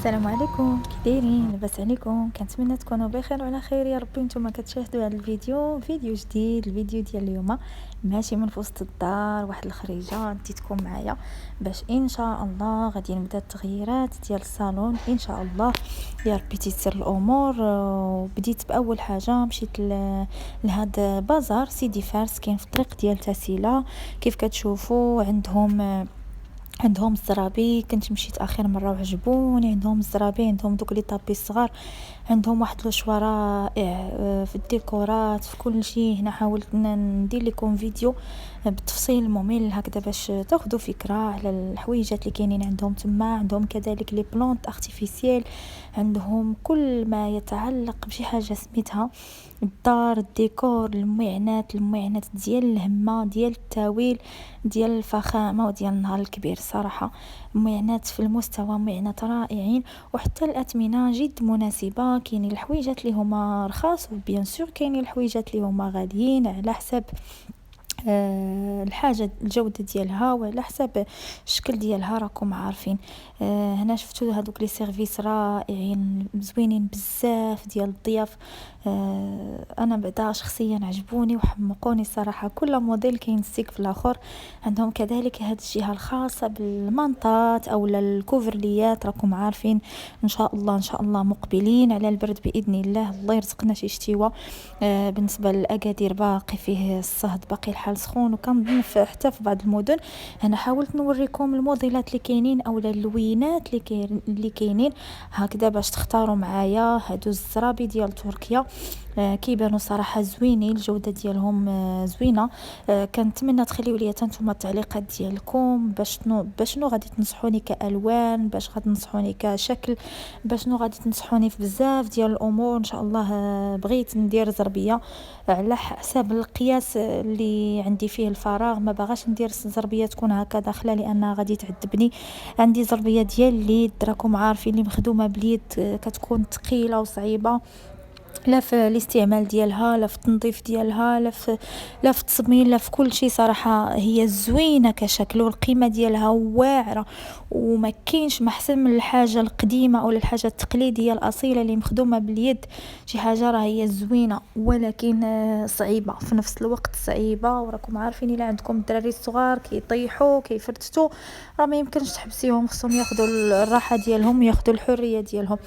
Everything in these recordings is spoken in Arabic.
السلام عليكم، كي دايرين؟ لاباس عليكم؟ كنتمنى تكونوا بخير وعلى خير يا ربي. نتوما كتشاهدوا هذا فيديو جديد. الفيديو ديال اليوم ماشي من وسط الدار، واحد الخريجه ديتكم معايا باش ان شاء الله غادي نبدا التغييرات ديال الصالون ان شاء الله يا ربي تيسر الامور. وبديت باول حاجه مشيت لهذا بازار سيدي فارس، كاين في الطريق ديال تاسيلا. كيف كتشوفوا عندهم الزرابي، كنت مشيت اخر مره وعجبوني. عندهم الزرابي، عندهم دوك لي طابي الصغار، عندهم واحد لو رائع في الديكورات في كل شيء. هنا حاولت ندير لكم فيديو بالتفصيل ممل هكذا باش تاخذوا فكره على الحويجات اللي كاينين عندهم تما. عندهم كذلك لي بلونط ارتيفيسيال، عندهم كل ما يتعلق بشي حاجه سميتها الدار، الديكور، المعينات ديال الهمه، ديال التاويل، ديال الفخامه وديال النهار الكبير. صراحه معينات في المستوى، معينات رائعين، وحتى الاثمنه جد مناسبه. كاينين الحويجات اللي هما رخاص، وبيان سور كاينين الحويجات اللي هما غاليين على حسب الحاجه الجوده ديالها وعلى حسب الشكل ديالها. راكم عارفين. هنا شفتوا هذوك لي سيرفيس رائعين زوينين بزاف ديال الضياف. انا بعدا شخصيا عجبوني وحمقوني صراحه. كل موديل كاين ستيك في الاخر. عندهم كذلك هذه الجهه الخاصه بالمنطات او الكوفرليات. راكم عارفين ان شاء الله مقبلين على البرد باذن الله. الله يرزقنا شي شتيوه. بالنسبه للاكادير باقي فيه الصهد، باقي الحال سخون، وكنظن حتى في بعض المدن. انا حاولت نوريكم الموديلات اللي كاينين او اللوينات اللي كاينين هكذا باش تختاروا معايا. هادو الزرابي ديال تركيا كيبانوا صراحه زوينين، الجوده ديالهم زوينه. كنتمنى تخليوا لي نتوما التعليقات ديالكم باش شنو غادي تنصحوني كالوان، باش غادي تنصحوني كشكل، باش شنو غادي تنصحوني في بزاف ديال الامور. ان شاء الله بغيت ندير زربيه على حسب القياس اللي عندي فيه الفراغ. ما باغاش ندير زربيه تكون هكا داخله لانها غادي تعذبني. عندي زربيه ديال اليد، راكم عارفين اللي مخدومه باليد كتكون ثقيله وصعيبه، لا في الاستعمال ديالها، لا في التنظيف ديالها، لا في التصميم، لا في كل شيء. صراحه هي زوينه كشكل، والقيمه ديالها واعره، وما كاينش محسن من الحاجه القديمه او الحاجه التقليديه الاصيله اللي مخدومه باليد. شي حاجه راه هي زوينه، ولكن صعيبه في نفس الوقت، صعيبه. وراكم عارفين الا عندكم الدراري الصغار كيطيحوا كيفرتتوا، راه ما يمكنش تحبسيهم، خصهم ياخذوا الراحه ديالهم، ياخذوا الحريه ديالهم.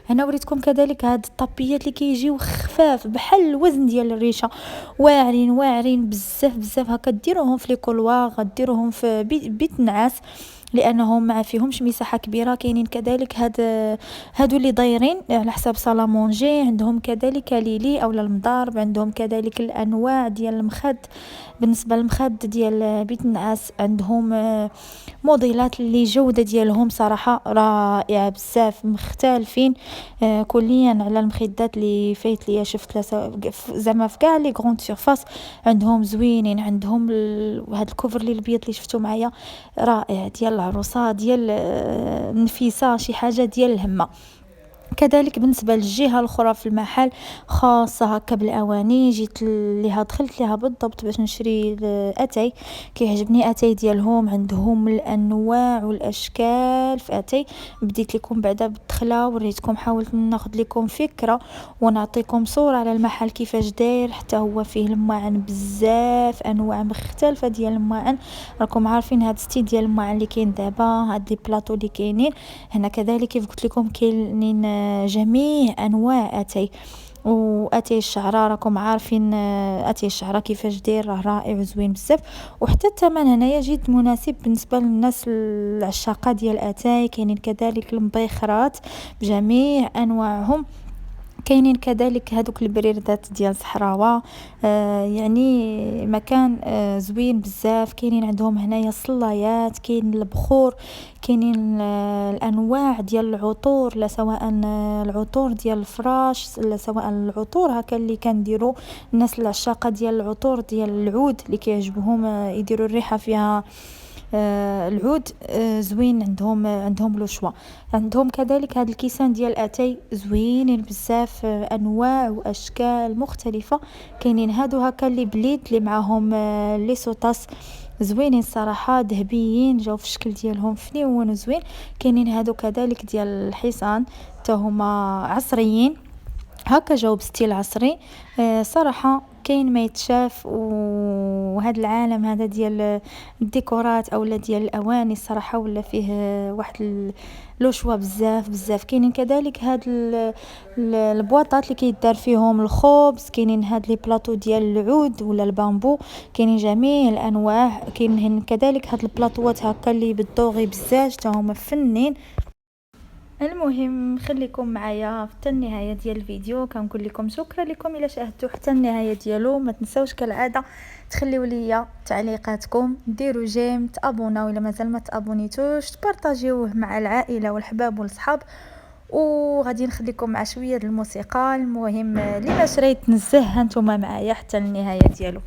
هنا وريتكم كذلك هاد الطابيات اللي كيجيو خفاف بحال الوزن ديال الريشه، واعرين بزاف هكا. ديروهم في لي كولوا، غديروهم في بيت نعاس لانهم ما فيهمش مساحه كبيره. كاينين كذلك هادو اللي دايرين على حساب صالامونجي. عندهم كذلك ليلي او المضارب. عندهم كذلك الانواع ديال المخد. بالنسبه للمخد ديال بيت النعاس عندهم موديلات اللي جوده ديالهم صراحه رائعه بزاف، مختلفين كليا على المخدات اللي فايت ليا شفت زعما في كاع لي غروند سيرفاس. عندهم زوينين. عندهم هاد الكوفر اللي البيض اللي شفتوا معايا رائع، ديال العروسه، ديال النفيسه، شي حاجه ديال الهمه. كذلك بالنسبه للجهه الاخرى في المحل خاصه هكا بالاواني، جيت ليها دخلت ليها بالضبط باش نشري اتاي. كيعجبني اتاي ديالهم، عندهم الانواع والاشكال في اتاي. بديت لكم بعدا بالدخله وريتكم، حاولت ناخذ لكم فكره ونعطيكم صوره على المحل كيفاش داير. حتى هو فيه الماعن بزاف، انواع مختلفه ديال الماعن. راكم عارفين هاد ستيل ديال الماعن اللي كاين دابا، هاد لي بلاطو اللي كاينين هنا كذلك كيف قلت لكم كاينين جميع انواع اتاي. واتاي الشعره راكم عارفين اتاي الشعره كيفاش داير، راه رائع وزوين بزاف. وحتى الثمن هنايا جد مناسب بالنسبه للناس العشاقه ديال اتاي. كاينين كذلك المبيخرات بجميع انواعهم. كاينين كذلك هذوك البريردات ديال صحراوه. يعني مكان زوين بزاف. كاينين عندهم هنايا الصلايات، كاين البخور، كاينين الانواع ديال العطور، لا سواء العطور ديال الفراش، لا سواء العطور هكا اللي كنديروا الناس العشاقه ديال العطور ديال العود اللي كيعجبهم يديروا الريحه فيها العود. زوين. عندهم لو شوا. عندهم كذلك هاد الكيسان ديال اتاي زوينين بزاف، انواع واشكال مختلفه. كاينين هادو هكا اللي بليد اللي معاهم لي سوطاس زوينين صراحة، ذهبيين، جاو في الشكل ديالهم فنيون وزوين. كاينين هادو كذلك ديال الحصان حتى هما عصريين، هكا جاوب ستيل عصري. صراحة كاين ما يتشاف، وهذا العالم هذا ديال الديكورات اولا ديال الاواني الصراحة ولا فيه واحد لو شوا بزاف بزاف. كاينين كذلك هاد البواطات اللي كيدار فيهم الخبز، كاينين هاد لي بلاطو ديال العود ولا البامبو، كاينين جميع الانواع. كاينين كذلك هاد البلاطوات هكا اللي بالدوغي بزاف حتى هما فنين. المهم خليكم معايا حتى النهايه ديال الفيديو. كنقول لكم شكرا لكم الا شاهدتوا حتى النهايه ديالو. ما تنساوش كالعاده تخليوا لي تعليقاتكم، ديروا جيم، تابوناو الا مازال ما تابونيتوش، تبارطاجيوه مع العائله والحباب والصحاب. وغادي نخليكم مع شويه د الموسيقى. المهم اللي ما شريت نزه نتوما معايا حتى النهايه ديالو.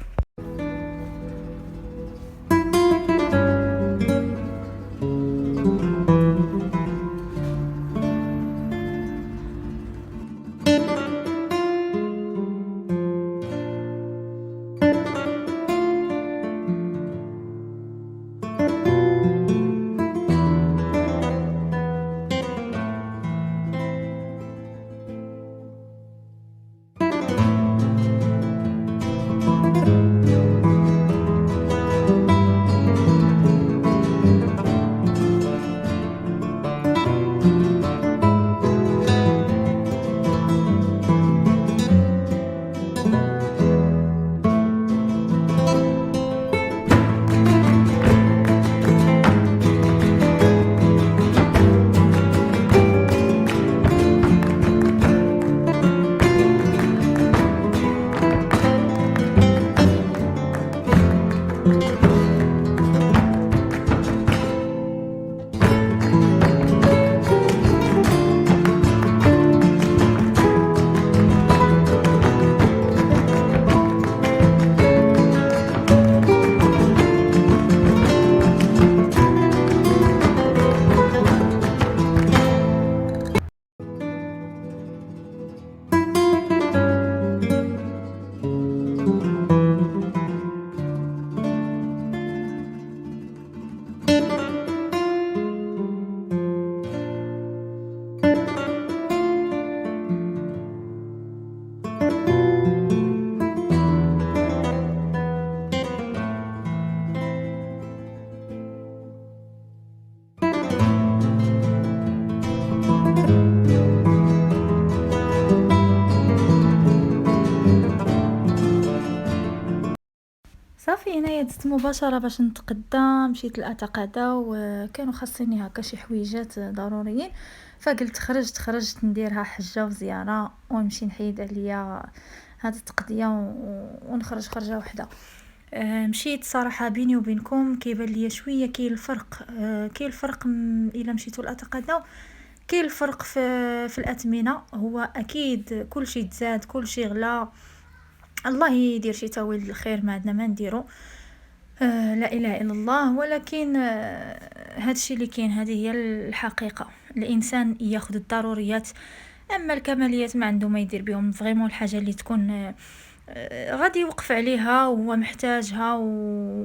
صافي هنايا دزت مباشره باش نتقدى، مشيت لاتقدا وكانوا خاصني هكا شي حويجات ضروريين، فقلت خرجت نديرها حجه وزياره ونمشي نحيد عليا هاد التقضيه ونخرج خرجه وحده. مشيت صراحه بيني وبينكم كيبان ليا شويه كاين الفرق الا مشيتوا لاتقدا. كاين الفرق في الاثمنه. هو اكيد كلشي تزاد، كلشي غلا، الله يدير شي تاويل الخير، ما عندنا ما نديرو. لا اله الا الله. ولكن هادشي اللي كاين، هذه هي الحقيقه. الانسان ياخذ الضروريات، اما الكماليات ما عنده ما يدير بهم. فريمون الحاجه اللي تكون غادي يوقف عليها وهو محتاجها،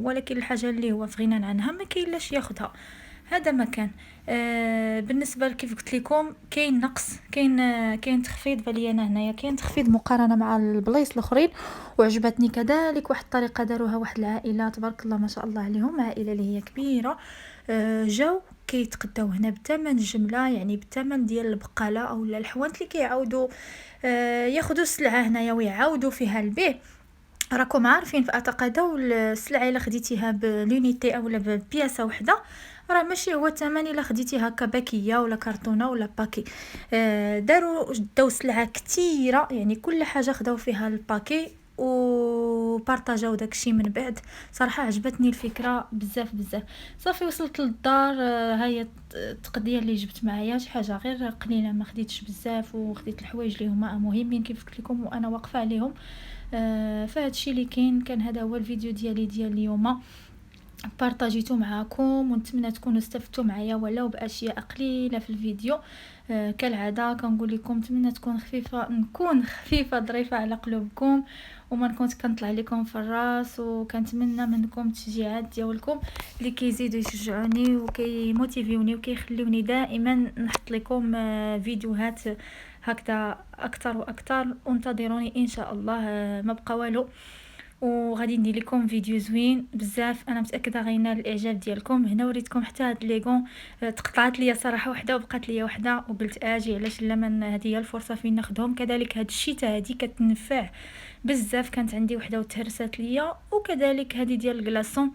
ولكن الحاجه اللي هو في غنى عنها ما كاين لاش ياخذها. هذا ما كان. بالنسبه كيف قلت لكم كاين نقص، كاين تخفيض. بالي انا هنايا كاين تخفيض مقارنه مع البلايص الاخرين. وعجبتني كذلك واحد الطريقه داروها واحد العائله تبارك الله ما شاء الله عليهم، عائله اللي هي كبيره. جاو كيتقداو هنا بثمن الجمله، يعني بثمن ديال البقاله او الحوانت اللي كيعاودوا ياخذوا السلعه هنايا ويعاودوا فيها البيع. راكم عارفين في اتقدا السلعه الا خديتيها بلونيتي اولا ببياسه وحده راه ماشي هو الثمن الا خديتي هكا باكيه ولا كرتونه ولا باكي. داو سلعه كثيره، يعني كل حاجه خداو فيها الباكي وبارطاجاو داكشي من بعد. صراحه عجبتني الفكره بزاف بزاف. صافي وصلت للدار. هاي التقضيه اللي جبت معايا شي حاجه غير قليله، ما خديتش بزاف، وخديت الحوايج اللي هما مهمين كيف قلت لكم وانا واقفه عليهم. فهادشي اللي كان هذا هو الفيديو ديال اليوم. بارطاجيتو معاكم، ونتمنى تكونوا استفدتوا معايا ولو باشياء قليله في الفيديو. كالعاده كنقول لكم نتمنى نكون خفيفه ظريفه على قلوبكم، وما نكونش كنطلع لكم في الراس، وكنتمنى منكم التشجيعات ديالكم اللي كيزيدوا يشجعوني وكيموتيفيوني وكيخليوني دائما نحط لكم فيديوهات هكذا اكثر واكثر. وانتظروني ان شاء الله، ما بقى والو، وغادي ندير لكم فيديو زوين بزاف. انا متاكده غينال الاعجاب ديالكم. هنا وريتكم حتى هاد ليغون تقطعت ليا صراحه وحده وبقات ليا وحده، وقلت اجي علاش لا، من هذه هي الفرصه فين ناخذهم. كذلك هاد الشتاء هذه كتنفع بزاف، كانت عندي وحده وتهرست ليا. وكذلك هذه ديال الكلاصون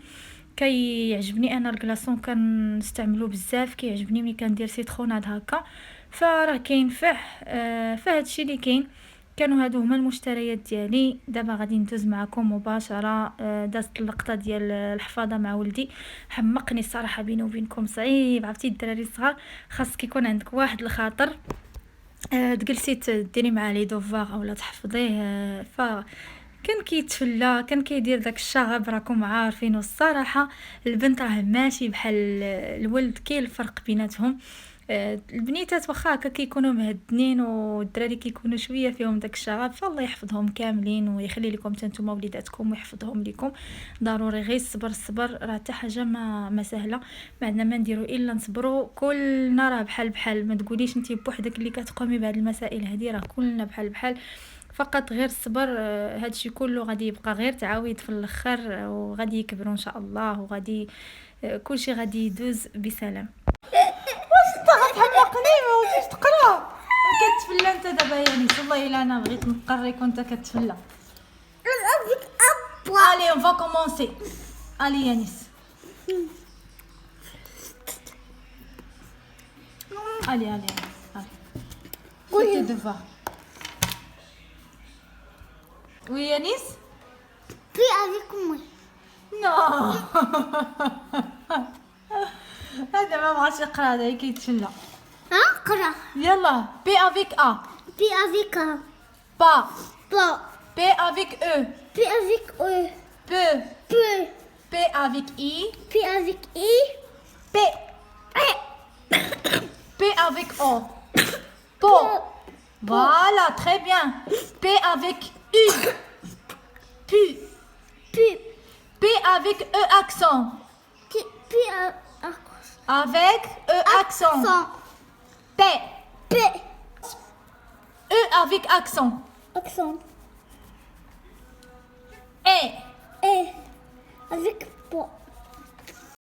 كيعجبني انا، الكلاصون كنستعملو بزاف، كيعجبني ملي كندير سيتروناد هكا، فراه كينفع. فهاد الشيء اللي كاين. كانوا هادو هما المشتريات ديالي. دابا غادي ندوز معكم مباشره. دازت اللقطه ديال الحفاضه مع ولدي، حمقني الصراحه بيني وبينكم، صعيب. عرفتي الدراري الصغار خاصك يكون عندك واحد الخاطر، تجلسي ديري معاه لي دوفار اولا تحفظيه. كان كيتفلى، كان كيدير داك الشغب، راكم عارفين. والصراحه البنت راه ماشي بحال الولد، كاين الفرق بيناتهم. البنيتات واخا هكا كيكونوا مهدنين، والدراري كيكونوا شويه فيهم داك الشغب، فالله يحفظهم كاملين ويخلي لكم نتوما وليداتكم ويحفظهم لكم. ضروري غير الصبر راه حتى حاجه ما سهله. ما عندنا ما نديروا الا نصبروا. كلنا راه بحال، ما تقوليش انت بوحدك اللي كتقومي بهذه المسائل هذه، راه كلنا بحال. فقط غير الصبر. هادشي كله غادي يبقى غير تعاويد في الاخر، وغادي يكبروا ان شاء الله، وغادي كلشي غادي يدوز بسلام. انت غتحمقني ما وديش تقرا كتفلى انت دابا يا نيس. والله الا انا بغيت نقريك وانت كتفلى. Allez, on va commencer. Allez, Yanis. Allez. Fais tes devoirs. Oui, Yanis? Puis avec moi. Non. هذا ما بغاش يقرا، هذا كيتفلى. اقرا. يلا. P avec A. Puis avec Pas. pas. P avec E. Puis avec eux. Peu. Peu. P avec I. Puis avec i. P. P avec O. Po. Voilà, très bien. P avec U. Pu. Puis P avec E accent. puis Avec E accent. P. P. E avec accent. Accent. E. Et avec pas.